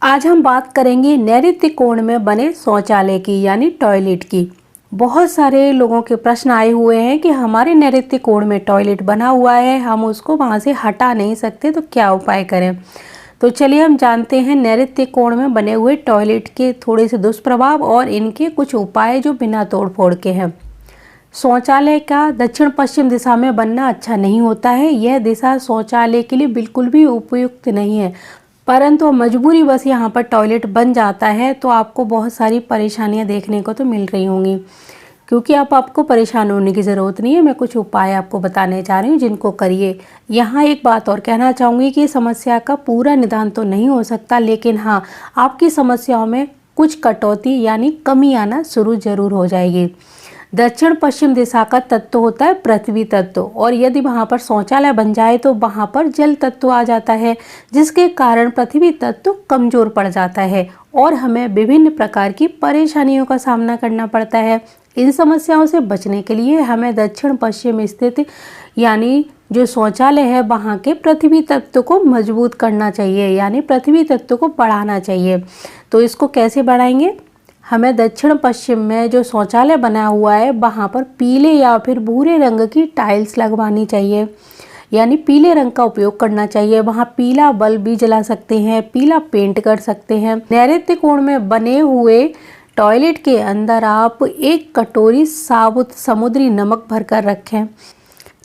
आज हम बात करेंगे नैऋत्य कोण में बने शौचालय की यानी टॉयलेट की। बहुत सारे लोगों के प्रश्न आए हुए हैं कि हमारे नैऋत्य कोण में टॉयलेट बना हुआ है, हम उसको वहां से हटा नहीं सकते, तो क्या उपाय करें। तो चलिए हम जानते हैं नैऋत्य कोण में बने हुए टॉयलेट के थोड़े से दुष्प्रभाव और इनके कुछ उपाय जो बिना तोड़फोड़ के हैं। शौचालय का दक्षिण पश्चिम दिशा में बनना अच्छा नहीं होता है। यह दिशा शौचालय के लिए बिल्कुल भी उपयुक्त नहीं है, परंतु मजबूरी बस यहाँ पर टॉयलेट बन जाता है तो आपको बहुत सारी परेशानियाँ देखने को तो मिल रही होंगी। क्योंकि अब आपको परेशान होने की ज़रूरत नहीं है, मैं कुछ उपाय आपको बताने जा रही हूँ जिनको करिए। यहाँ एक बात और कहना चाहूँगी कि समस्या का पूरा निदान तो नहीं हो सकता, लेकिन हाँ, आपकी समस्याओं में कुछ कटौती यानी कमी आना शुरू जरूर हो जाएगी। दक्षिण पश्चिम दिशा का तत्व होता है पृथ्वी तत्व, और यदि वहाँ पर शौचालय बन जाए तो वहाँ पर जल तत्व आ जाता है, जिसके कारण पृथ्वी तत्व कमजोर पड़ जाता है और हमें विभिन्न प्रकार की परेशानियों का सामना करना पड़ता है। इन समस्याओं से बचने के लिए हमें दक्षिण पश्चिम स्थित यानी जो शौचालय है वहाँ के पृथ्वी तत्व को मजबूत करना चाहिए, यानी पृथ्वी तत्व को बढ़ाना चाहिए। तो इसको कैसे बढ़ाएंगे? हमें दक्षिण पश्चिम में जो शौचालय बना हुआ है वहाँ पर पीले या फिर भूरे रंग की टाइल्स लगवानी चाहिए, यानी पीले रंग का उपयोग करना चाहिए। वहाँ पीला बल्ब भी जला सकते हैं, पीला पेंट कर सकते हैं। नैऋत्य कोण में बने हुए टॉयलेट के अंदर आप 1 कटोरी साबुत समुद्री नमक भरकर रखें।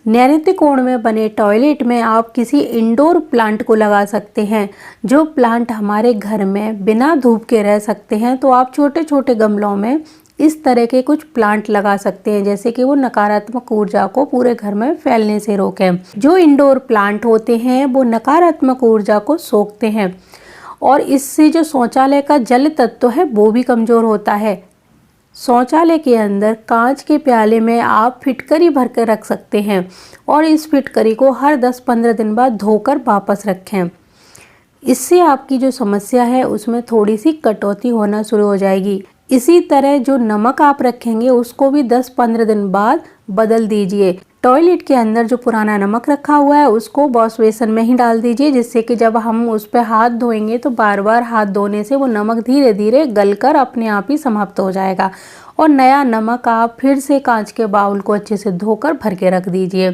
नैऋत्य कोण में बने टॉयलेट में आप किसी इंडोर प्लांट को लगा सकते हैं। जो प्लांट हमारे घर में बिना धूप के रह सकते हैं, तो आप छोटे छोटे गमलों में इस तरह के कुछ प्लांट लगा सकते हैं, जैसे कि वो नकारात्मक ऊर्जा को पूरे घर में फैलने से रोकें। जो इंडोर प्लांट होते हैं वो नकारात्मक ऊर्जा को सोखते हैं और इससे जो शौचालय का जल तत्व है वो भी कमजोर होता है। शौचालय के अंदर कांच के प्याले में आप फिटकरी भर कर रख सकते हैं और इस फिटकरी को हर 10-15 दिन बाद धोकर वापस रखें। इससे आपकी जो समस्या है उसमें थोड़ी सी कटौती होना शुरू हो जाएगी। इसी तरह जो नमक आप रखेंगे उसको भी 10-15 दिन बाद बदल दीजिए। टॉयलेट के अंदर जो पुराना नमक रखा हुआ है उसको वॉश बेसिन में ही डाल दीजिए, जिससे कि जब हम उस पर हाथ धोएंगे तो बार बार हाथ धोने से वो नमक धीरे धीरे गलकर अपने आप ही समाप्त हो जाएगा और नया नमक आप फिर से कांच के बाउल को अच्छे से धोकर भर के रख दीजिए।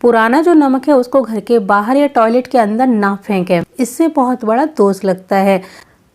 पुराना जो नमक है उसको घर के बाहर या टॉयलेट के अंदर ना फेंकें, इससे बहुत बड़ा दोष लगता है।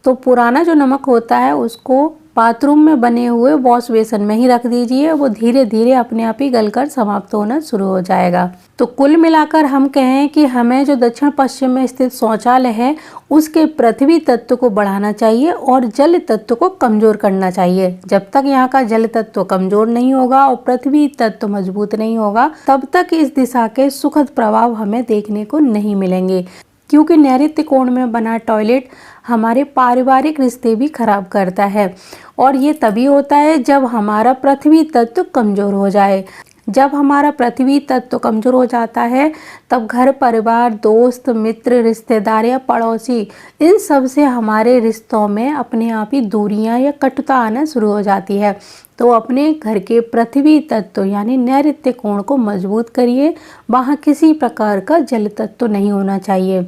तो पुराना जो नमक होता है उसको बाथरूम में बने हुए वॉश बेसिन में ही रख दीजिए, वो धीरे धीरे अपने आप ही गलकर समाप्त होना शुरू हो जाएगा। तो कुल मिलाकर हम कहें कि हमें जो दक्षिण पश्चिम में स्थित शौचालय है उसके पृथ्वी तत्व को बढ़ाना चाहिए और जल तत्व को कमजोर करना चाहिए। जब तक यहाँ का जल तत्व कमजोर नहीं होगा और पृथ्वी तत्व मजबूत नहीं होगा, तब तक इस दिशा के सुखद प्रभाव हमें देखने को नहीं मिलेंगे। क्योंकि नैऋत्य कोण में बना टॉयलेट हमारे पारिवारिक रिश्ते भी खराब करता है और ये तभी होता है जब हमारा पृथ्वी तत्व कमजोर हो जाए। जब हमारा पृथ्वी तत्व कमजोर हो जाता है तब घर परिवार, दोस्त, मित्र, रिश्तेदार या पड़ोसी, इन सब से हमारे रिश्तों में अपने आप ही दूरियां या कटुता आना शुरू हो जाती है। तो अपने घर के पृथ्वी तत्व यानी नैऋत्य कोण को मजबूत करिए। वहाँ किसी प्रकार का जल तत्व नहीं होना चाहिए।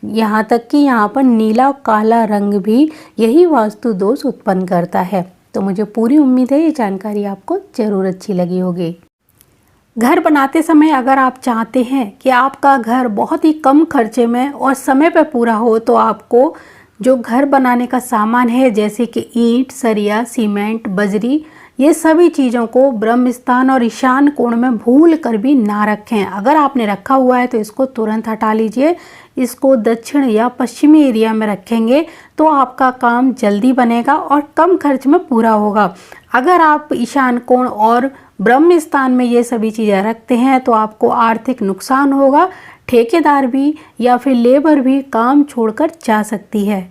यहाँ तक कि यहाँ पर नीला और काला रंग भी यही वास्तु दोष उत्पन्न करता है। तो मुझे पूरी उम्मीद है ये जानकारी आपको जरूर अच्छी लगी होगी। घर बनाते समय अगर आप चाहते हैं कि आपका घर बहुत ही कम खर्चे में और समय पर पूरा हो, तो आपको जो घर बनाने का सामान है जैसे कि ईंट, सरिया, सीमेंट, बजरी, ये सभी चीज़ों को ब्रह्म स्थान और ईशान कोण में भूल कर भी ना रखें। अगर आपने रखा हुआ है तो इसको तुरंत हटा लीजिए। इसको दक्षिण या पश्चिमी एरिया में रखेंगे तो आपका काम जल्दी बनेगा और कम खर्च में पूरा होगा। अगर आप ईशान कोण और ब्रह्म स्थान में ये सभी चीज़ें रखते हैं तो आपको आर्थिक नुकसान होगा। ठेकेदार भी या फिर लेबर भी काम छोड़कर जा सकती है।